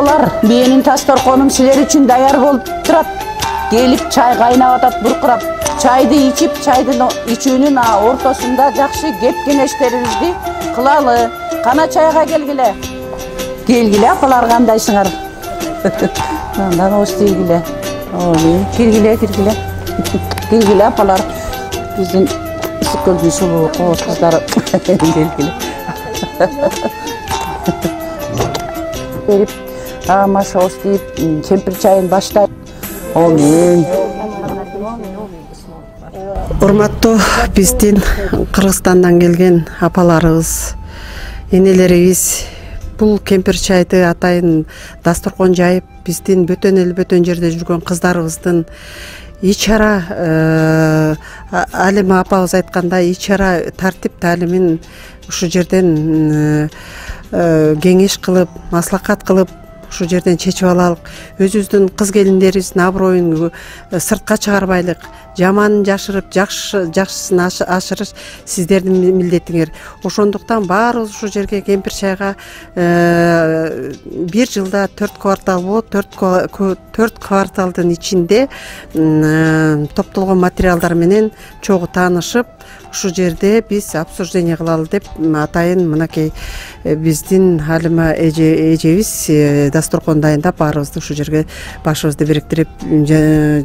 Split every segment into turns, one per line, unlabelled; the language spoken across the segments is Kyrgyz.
Апалар, менин Тасторконум силер үчүн даяр болуп турат. Келип чай кайнап атат буркурап. Чайды ичип, чайдын ичүүнүн ортосунда жакшы кеп-кеңештерибизди кылалы. Кана чайга келгиле. Келгиле апалар, кандайсыңар? Андан остейгиле. Киргиле. Келгиле апалар. Биздин Исиккөлдүн сулуу кооз кыздары. Келгиле. Берип, маша остейип, кемпир чайын баштайт. Амин.
Урматтуу биздин Кыргызстандан келген апаларыбыз, энелерибиз, бул кемпир чайды атайын дасторкон жайып, биздин бөтөн эл бөтөн жерде жүргөн кыздарыбыздын ичара Алима апабыз айткандай, ичара тартип таалимин ушу жерден кеңеш кылып, маслакат кылып, ушу жерден чечип алалык. Өзүбүздүн кыз келиндерибиздин аброюн сыртка чыгарбайлык, жаманын жашырып, жакшысын ашырыш сиздердин милдетиңер. Ошондуктан баарыбыз ушу жерге кемпир чайга бир жылда 4 квартал болот. 4 кварталдын ичинде топтолгон материалдар менен чогуу таанышып, ушу жерде биз обсуждение кылалы деп атайын мынакей биздин Алима эжебиз дасторкон дайындап, баарыбызды ушу жерге башыбызды бириктирип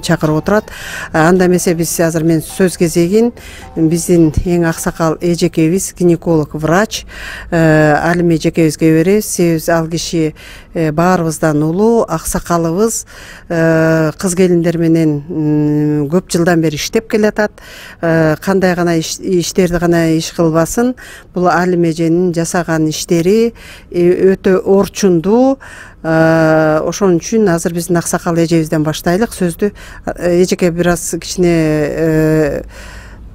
чакырып отурат. Анда эмесе биз азыр мен сөз кезегин биздин эң аксакал эжекебиз, гинеколог, врач Алима эжекебизге беребиз. Себеби ал киши баарыбыздан улуу, аксакалыбыз, кыз келиндер менен көп жылдан бери иштеп келатат. Кандай гана иштерди гана иш кылбасын, бул Алима эженин жасаган иштери өтө орчундуу. Ошон үчүн азыр биздин аксакал эжебизден баштайлык. Сөздү эжеке бир аз кичине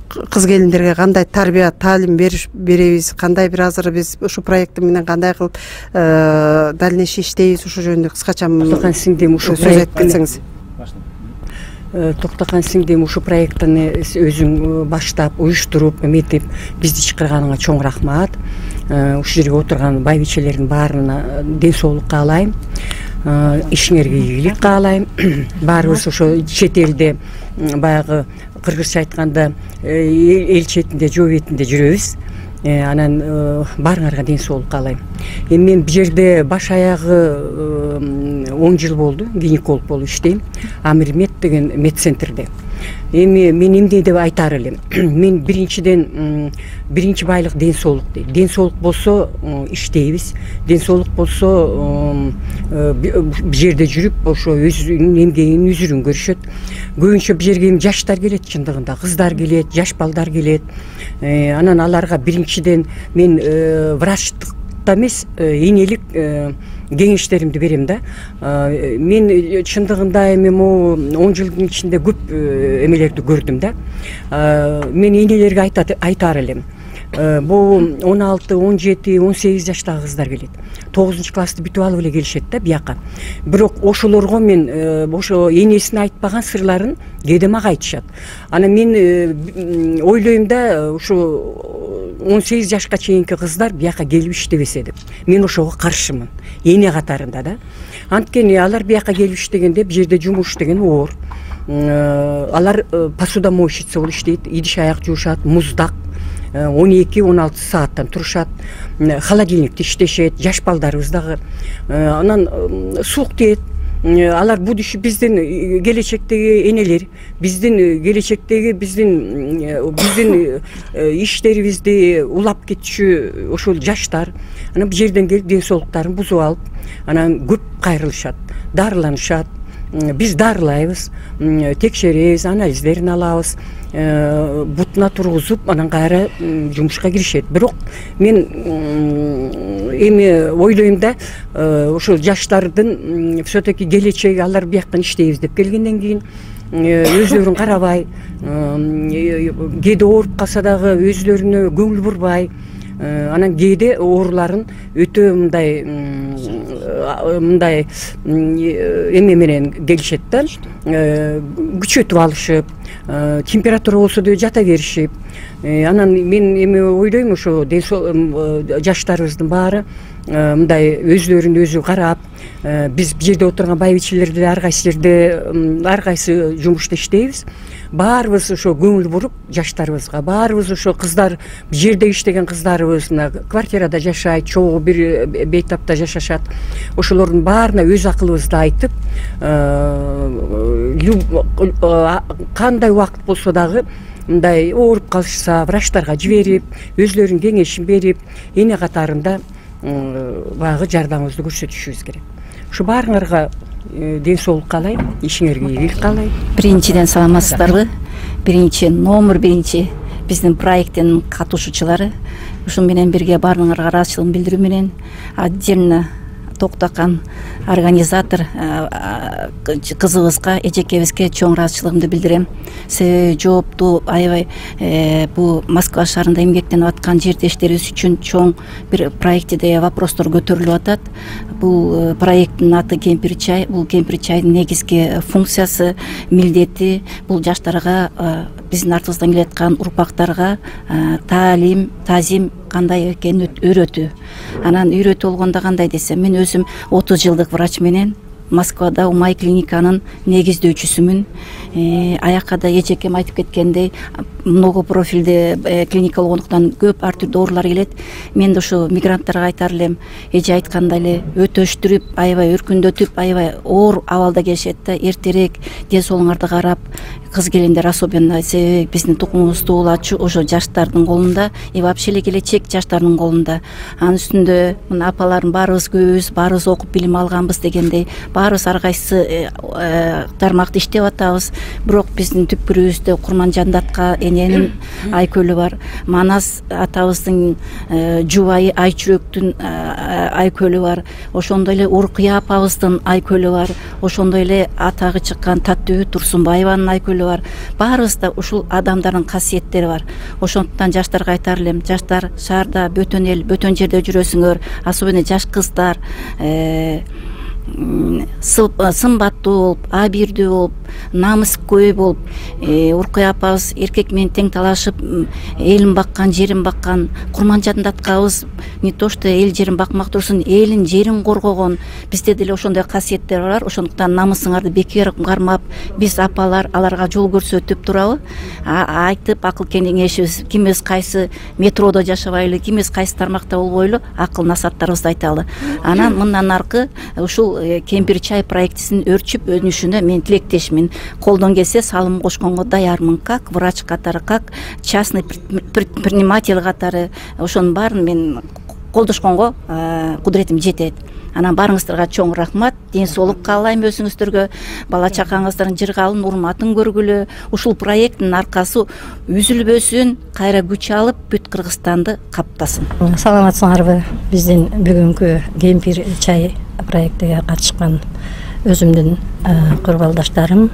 кыз келиндерге кандай тарбия, таалим беребиз, кандай бир азыр биз ушу проект менен кандай кылып дальнейший иштейбиз, ушул жөнүндө кыскача сөз айтып кетсеңиз.
Токтогон сиңдим, ушу проекттини өзүң баштап, уюштуруп, эметип, бизди чакырганыңа чоң рахмат. Ушу жерге отурган байбичелердин баарына ден соолук каалайм, ишиңерге ийгилик каалайм. Баарыбыз ошо чет элде баягы кыргызча айтканда эл четинде, жөө бетинде жүрөбүз. Анан баарыңарга ден соолук каалайм. Эми мен бул жерде баш аягы 10 жыл болду, гинеколог болуп иштейм. Амирмед деген медцентрде. Эми мен эмне деп айтар элем? Мен биринчи байлык ден соолук дейт. Ден соолук болсо иштейбиз. Ден соолук болсо бул жерде жүрүп, ошо өзүнүн эмгегинин үзүрүн көрүшөт. Көбүнчө бул жерге жаштар келет, чындыгында кыздар келет, жаш балдар келет. Анан аларга биринчиден мен врачтыкта эмес, энелик кеңештеримди берем да. Мен чындыгында эми 10 жылдын ичинде көп эмелерди көрдүм да. Мен энелерге айтар элем. Бул 16, 17, 18 жаштагы кыздар келет. 9 классты бүтүп алып эле келишет да бияка. Бирок ошолорго мен ошо энесине айтпаган сырларын кээде мага айтышат. Анан мен ойлойм да, ушу 18 жашка чейинки кыздар бияка келип иштебесе деп. Мен ошого каршымын. Эне катарында да. Анткени алар бияка келип иштегенде бул жерде жумуш деген оор. Алар посудомойщица болуп иштейт, идиш аяк жуушат, муздак. 12-16 сааттан турушат, холодильникте иштешет, жаш балдарыбыз дагы. Анан суук тиет. Алар будущий биздин келечектеги энелер, биздин келечектеги биздин иштерибизди улап кетчү ошол жаштар. Анан бул жерден келип ден соолуктарын бузуп алып, анан көп кайрылышат, дарыланышат. Биз дарылайбыз, текшеребиз, анализдерин алабыз, бутуна тургузуп, анан кайра жумушка киришет. Бирок мен эми ойлойм да, ошол жаштардын все-таки келечеги, алар бияктан иштейбиз деп келгенден кийин өзлөрүн карабай, кээде ооруп калса дагы өзлөрүнө көңүл бурбай, анан кээде ооруларын өтө мындай эме менен келишет да, күчөтүп алышып, температура болсо да жата беришип, анан мен эми ойлойм ошо жаштарыбыздын баары мындай өзлөрүн өзү карап, биз бул жерде отурган байбичелерде ар кайсы жумушта иштейбиз. Баарыбыз ошо көңүл буруп жаштарыбызга, баарыбыз ошо кыздар бул жерде иштеген кыздарыбыз квартирада жашайт, чогуу бир бейтапта жашашат. Ошолордун баарына өз акылыбызды айтып, кандай убакыт болсо дагы мындай ооруп калышса врачтарга жиберип, өзлөрүнүн кеңешин берип, эне катарында баягы жардамыбызды көрсөтүшүбүз керек. Ушу баарыңарга ден соолук каалайм, ишиңерге ийгилик каалайм.
Биринчиден саламатсыздарбы? Номер биринчи биздин проекттин катышуучулары. Ушун менен бирге баарыңарга ыраазычылыгымды билдирүү менен отдельно Токтакан организатор кызыбызга, эжекебизге чоң ыраазычылыгымды билдирем. Себеби жооптуу аябай бул Москва шаарында эмгектенип аткан жердештерибиз үчүн чоң бир проектиде вопростор көтөрүлүп атат. Бул проекттин аты Кемпир чай. Бул кемпир чайдын негизги функциясы, милдети бул жаштарга, биздин артыбыздан келаткан урпактарга таазим кандай экенин үйрөтүү. Анан үйрөтүү болгондо кандай десем, мен өзүм 30 жылдык врач менен Москвада Умай клиниканын негиздөөчүсүмүн. Аякка да эжекем айтып кеткендей, много профилде клиника болгондуктан көп ар түрдүү оорулар келет. Мен да ошо мигранттарга айтар элем, эже айткандай эле өтөштүрүп, аябай өркүндөтүп, аябай оор абалда келишет да, эртерээк ден соолуңарды карап, кыз келиндер особенно, себеби биздин тукумубузду улачу ошо жаштардын колунда, и вообще эле келечек жаштардын колунда. Анын үстүндө мына апалардын баарыбыз көбүбүз, баарыбыз окуп билим алганбыз дегендей, баарыбыз ар кайсы тармакта иштеп атабыз. Бирок биздин түпкүрүбүздө Курманжандатка эненин Айкөлү бар, Манас атабыздын жубайы Айчүрөктүн Айкөлү бар, ошондой эле Уркуя апабыздын Айкөлү бар, ошондой эле атагы чыккан Таттыбү Турсунбаеванын Айкөлү бар. Баарыбызда ушул адамдардын касиеттери бар. Ошондуктан жаштарга айтар элем, жаштар шаарда бөтөн эл, бөтөн жерде жүрөсүңөр, особенно жаш кыздар сымбаттуу болуп, абийирдүү болуп, намыскөй болуп, Уркуя апабыз эркек менен тең талашып, элин баккан, жерин баккан, Курманжандаткабыз не то что эл жерин бакмак турсун, элин жерин коргогон. Бизде деле ошондой касиеттер бар. Ошондуктан намысыңарды бекер кармап, биз апалар аларга жол көрсөтүп турабы, айтып акыл кеңешибиз, кимибиз кайсы метродо жашабайлы, кимибиз кайсы тармакта болбойлу, акыл насааттарыбызды айталы. Анан мындан аркы ушул Кемпир чай проектисин өрчүп өнүшүнө мен тилектешмин. Колдон келсе салым кошконго даярмын, как врач катары, как частный предприниматель катары. Ошонун баарын мен колдошконго кудуретим жетет. Анан баарыңыздарга чоң рахмат, ден соолук каалайм өзүңүздөргө, бала чакаңыздардын жыргалын, урматын көргүлө. Ушул проекттин аркасы үзүлбөсүн, кайра күч алып, бүт Кыргызстанды каптасын.
Саламатсыңарбы? Биздин бүгүнкү Кемпир чай проектиге катышкан өзүмдүн курбалдаштарым.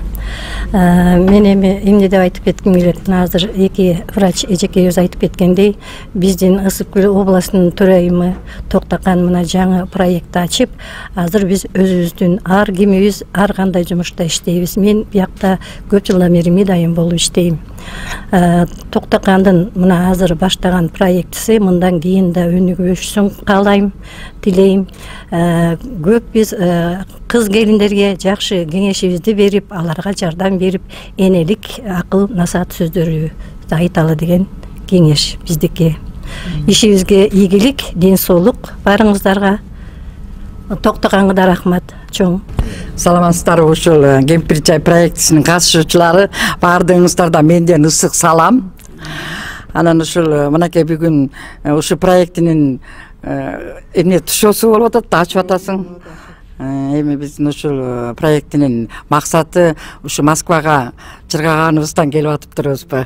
Мен эми эмне деп айтып кетким келет? Азыр эки врач эжекебиз айтып кеткендей, биздин Ысык Көл областынын төрайымы Токтакан мына жаңы проект ачып, азыр биз өзүбүздүн ар кимибиз ар кандай жумушта иштейбиз. Мен биякта көп жылдан бери медайым болуп иштейм. Токтакандын мына азыр баштаган проектиси мындан кийин да өнүгүп өшсүн каалайм, тилейм. Көп биз кыз келиндерге жакшы кеңешибизди берип, аларга жардам берип, энелик акыл насаат сөздөрү айталы деген кеңеш биздики. Ишибизге ийгилик, ден соолук баарыңыздарга. Токтаканга да рахмат чоң.
Саламатсыздарбы, ушул Кемпир чай проектисинин катышуучулары, баардыгыңыздарга менден ысык салам. Анан ушул мынакей бүгүн ушул проектинин эмне тушоосу болуп атат, ачып атасың. Эми биздин ушул проектинин максаты ушу Москвага жыргаганыбыздан келип атып турбузбу?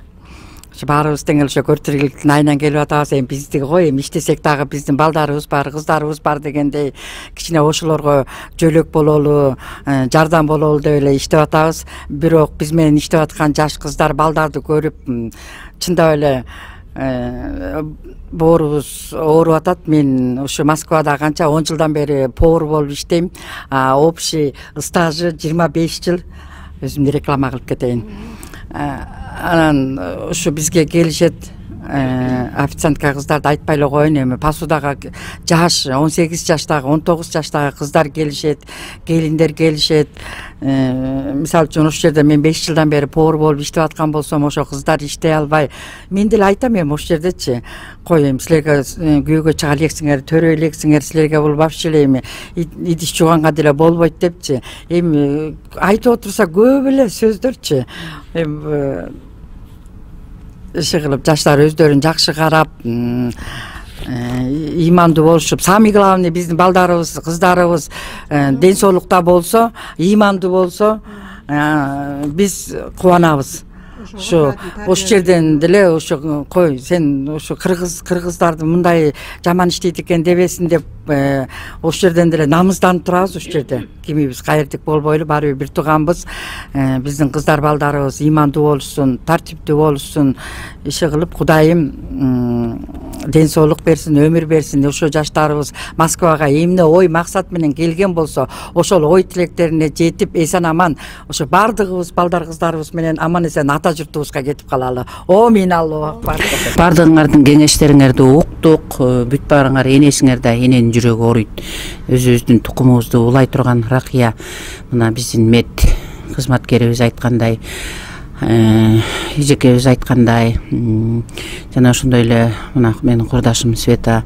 Баарыбыз тең эле ошо көртүргүлүктүн айынан келип атабыз. Эми биздики кой, эми иштесек дагы биздин балдарыбыз бар, кыздарыбыз бар дегендей кичине ошолорго жөлөк бололу, жардам бололу деп эле иштеп атабыз. Бирок биз менен иштеп аткан жаш кыздар, балдарды көрүп чындап эле боорубуз ооруп атат. Мен ушу Москвада канча 10 жылдан бери повар болуп иштейм. Общий стажы 25 жыл. Өзүмдү реклама кылып кетейин. Анан ушу бизге келишет официантка кыздарды айтпай эле коеюн, эми посудага жаш 18 жаштагы 19 жаштагы кыздар келишет, келиндер келишет. Мисалы үчүн ошол жерде мен 5 жылдан бери повар болуп иштеп аткан болсом, ошо кыздар иштей албай, мен деле айтам эми ошол жердечи, кой эми силерге күйөөгө чыга элексиңер, төрөй элексиңер, силерге бул вообще эле эми идиш жууганга деле болбойт депчи. Эми айтып отурса көп эле сөздөрчү. Эми иши кылып жаштар өздөрүн жакшы карап, ыймандуу болушуп, самый главный биздин балдарыбыз, кыздарыбыз ден соолукта болсо, ыймандуу болсо, биз кубанабыз. Ошо жерден деле ошо кой сен ошо кыргыздарды мындай жаман иштейт экен дебесин деп ошол жерден деле намызданып турабыз. Ошол жерде кимибиз кайрдык болбойлу, баары бир тууганбыз. Биздин кыздар балдарыбыз ыймандуу болушсун, тартиптүү болушсун, иши кылып Кудайым ден соолук берсин, өмүр берсин. Ошо жаштарыбыз Москвага эмне ой максат менен келген болсо, ошол ой тилектерине жетип эсен аман ошо бардыгыбыз балдар кыздарыбыз менен аман эсен ата журтубузга кетип калалы. Амин, Аллаху акбар.
Бардыгыңардын кеңештериңерди уктук, бүт баарыңар энесиңер да эненин жүрөгү ооруйт. Өзүбүздүн тукумубузду улай турган Ракия, мына биздин мед кызматкерибиз айткандай, эжекебиз айткандай, жана ошондой эле мына менин курдашым Света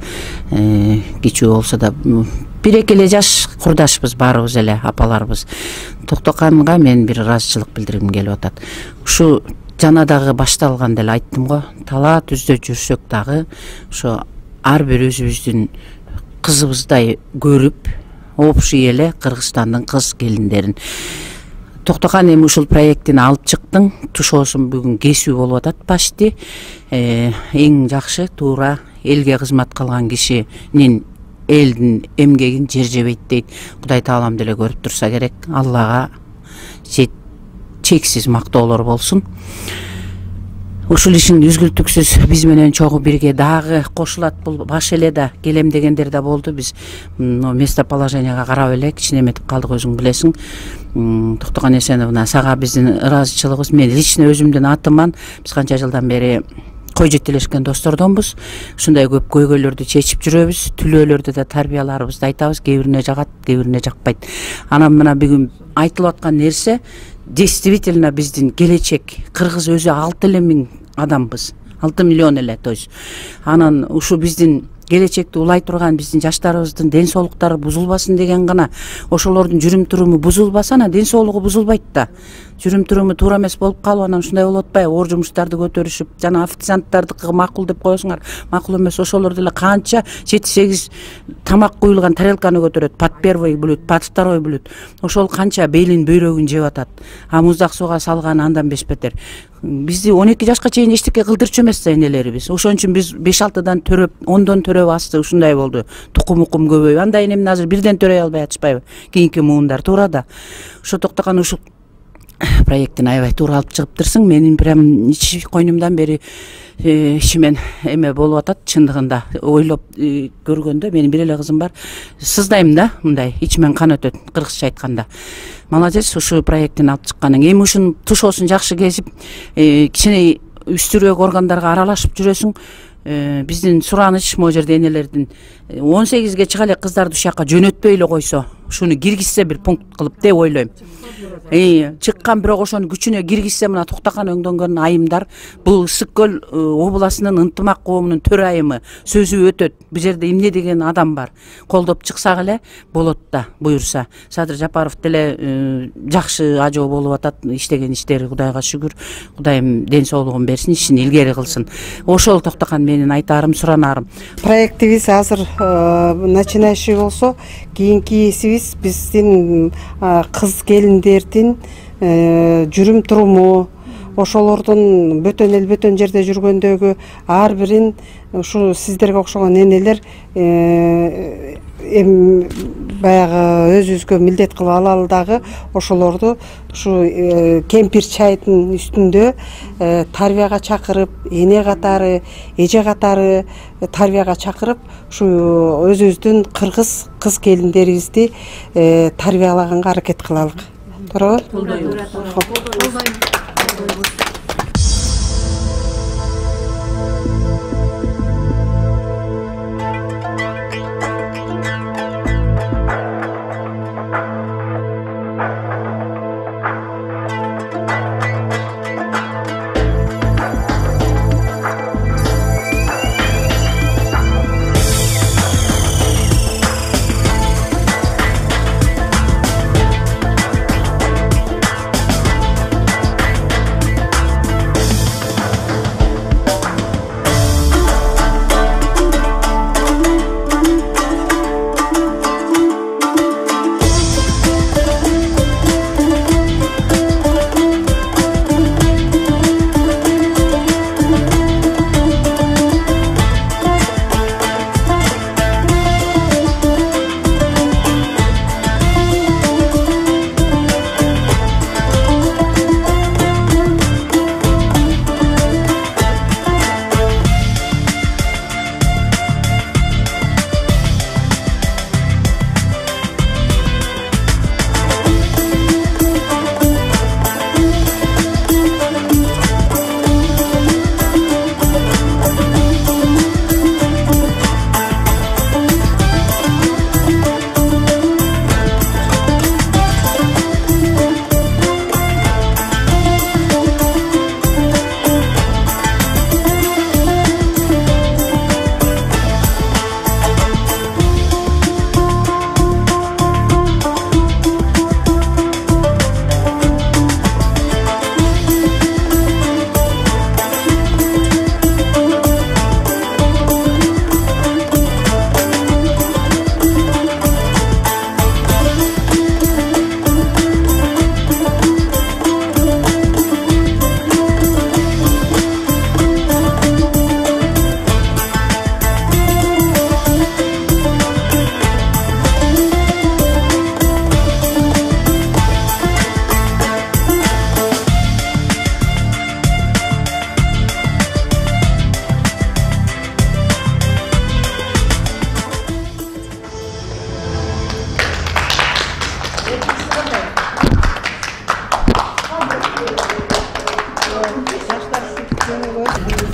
кичүү болсо да бир-эки эле жаш курдашпыз, баарыбыз эле апаларыбыз. Токтоканга мен бир ыраазычылык билдиргим келип атат. Ушу жана дагы башталганда эле айттым го, талаат үздө жүрсөк дагы ошо ар бир өзүбүздүн кызыбыздай көрүп, общий эле Кыргызстандын кыз келиндерин. Токтокан эми ушул проекттин алып чыктың, тушоосун бүгүн кесүү болуп атат почти. Эң жакшы туура элге кызмат кылган кишинин элдин эмгегин жер жебейт дейт. Кудай таалам деле көрүп турса керек. Аллага чексиз мактоолор болсун. Ушул ишин үзгүлтүксүз биз менен чогуу бирге дагы кошулат. Бул баш эле да келем дегендер да болду. Биз местоположенияга карап эле кичине эметип калдык, өзүң билесиң. Токтоган Эсеновна, сага биздин ыраазычылыгыбыз, мен лично өзүмдүн атыман, биз канча жылдан бери кой жетелешкен достордонбуз. Ушундай көп көйгөйлөрдү чечип жүрөбүз, түлөөлөрдү да тарбияларыбызды айтабыз, кээ бирине жагат, кээ бирине жакпайт. Анан мына бүгүн айтылып аткан нерсе действительно биздин келечек. Кыргыз өзү 6 миң адамбыз, 6 миллион эле, то есть анан ушу биздин келечекти улай турган биздин жаштарыбыздын ден соолуктары бузулбасын деген гана. Ошолордун жүрүм туруму бузулбаса, анан ден соолугу бузулбайт да. Жүрүм туруму туура эмес болуп калып, анан ушундай болуп атпайбы? Оор жумуштарды көтөрүшүп, жана официанттардыкы макул деп коесуңар, макул эмес. Ошолор деле канча 7-8 тамак куюлган тарелканы көтөрөт, пат первый бүлөт, пат второй бүлөт. Ошол канча бейлин бөйрөгүн жеп атат. А муздак сууга салган андан бешбетер. Бизди 12 жашка чейин эчтеке кылдырчу эмес да энелерибиз. Ошон үчүн биз 5-6дан төрөп, 10дон төрөп асты, ушундай болду. Тукум көбөйүп. Андай эми азыр бирден төрөй албай атышпайбы? Кийинки муундар туура да. Ошо Токтоган ушул проекттин аябай туура алып чыгыптырсың. Менин прям ичи койнумдан бери ишимен эме болуп атат. Чындыгында ойлоп көргөндө менин бир эле кызым бар. Сыздайм да, мындай ичимен кан өтөт, кыргызча айтканда. Молодец, ушу проекттин алып чыкканың. Эми ушун тушоосун жакшы кезип, кичине үстүрөөк органдарга аралашып жүрөсүң. Биздин сураныч могу жерде энелердин 18ге чыга элек кыздарды ушул жака жөнөтпөй эле койсо, ушуну киргизсе бир пункт кылып деп ойлойм. Чыккан, бирок ошону күчүнө киргизсе, мына Токтоган өңдөнгөн айымдар, бул Ысык көл областынын ынтымак коомунун төрайымы сөзү өтөт. Бул жерде эмне деген адам бар. Колдоп чыксак эле болот да, буюрса. Садыр Жапаров деле жакшы ажоо болуп атат, иштеген иштери Кудайга шүгүр. Кудайым ден соолугун берсин, ишин илгери кылсын. Ошол Токтоган менин айтаарым, суранарым.
Проектибиз азыр начинающий болсо, кийинкисибиз биздин кыз келиндердин жүрүм туруму, ошолордун бөтөн эл бөтөн жерде жүргөндөгү ар бирин ушу сиздерге окшогон энелер баягы өзүбүзгө милдет кылып алалы дагы ошолорду ушу кемпир чайдын үстүндө тарбияга чакырып, эне катары, эже катары тарбияга чакырып, ушу өзүбүздүн кыргыз кыз келиндерибизди тарбиялаганга аракет кылалык. Туурабы?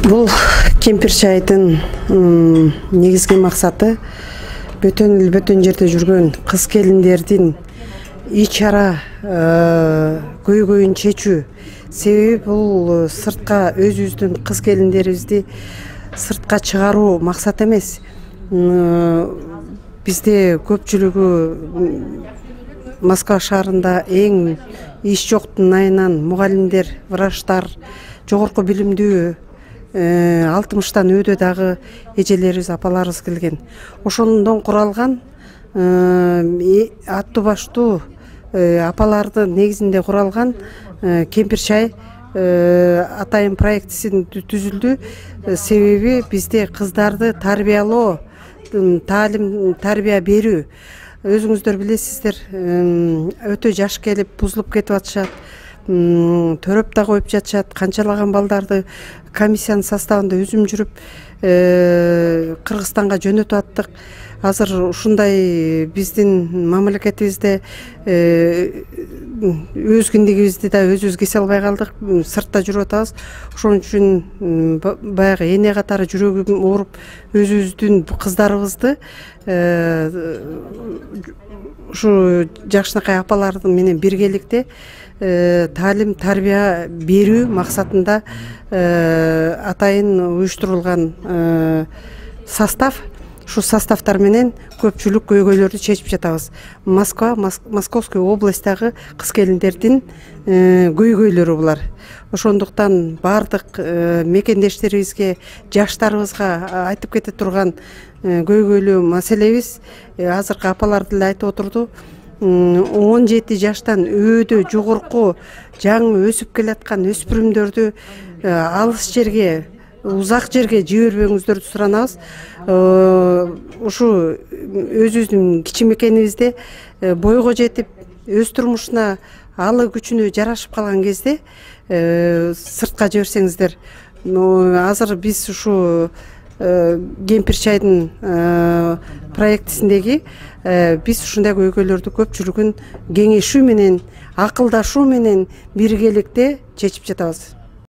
Бул кемпир чайдын негизги максаты бөтөн жерде жүргөн кыз келиндердин ич ара көйгөйүн чечүү. Себеби бул сыртка өзүбүздүн кыз келиндерибизди сыртка чыгаруу максат эмес. Бизде көпчүлүгү Москва шаарында эң иш жоктун айынан мугалимдер, врачтар, жогорку билимдүү 60-тан өйдө дагы эжелерибиз, апаларыбыз келген. Ошондон куралган аттуу баштуу апалардын негизинде куралган кемпир чай атайын проектисин түзүлдү. Себеби бизде кыздарды тарбиялоо, таалим, тарбия берүү. Өзүңүздөр билесиздер, өтө жаш келип бузулуп кетип атышат, төрөп да коюп жатышат. Канчалаган балдарды комиссиянын составында өзүм жүрүп Кыргызстанга жөнөтүп аттык. Азыр ушундай биздин мамлекетибизде өз киндигибизди да өзүбүз кесе албай калдык, сыртта жүрүп атабыз. Ошон үчүн баягы эне катары жүрөгүм ооруп, өзүбүздүн кыздарыбызды ушу жакшынакай апалардын менен биргеликте таалим, тарбия берүү максатында атайын уюштурулган состав. Ушу составтар менен көпчүлүк көйгөйлөрдү чечип жатабыз. Московский областтагы кыз келиндердин көйгөйлөрү булар. Ошондуктан бардык мекендештерибизге, жаштарыбызга айтып кете турган көйгөйлүү маселебиз азыркы апалар деле айтып отурду. 17 жаштан өйдө жогорку жаңы өсүп келаткан өспүрүмдөрдү алыс жерге, узак жерге жибербеңиздерди суранабыз. Ушу өзүбүздүн кичимекенибизде бойго жетип, өз турмушуна алы күчүнө жарашып калган кезде сыртка жиберсеңиздер. Азыр биз ушу кемпир чайдын проектисиндеги биз ушундай көйгөйлөрдү көпчүлүгүн кеңешүү менен, акылдашуу менен биргеликте чечип жатабыз.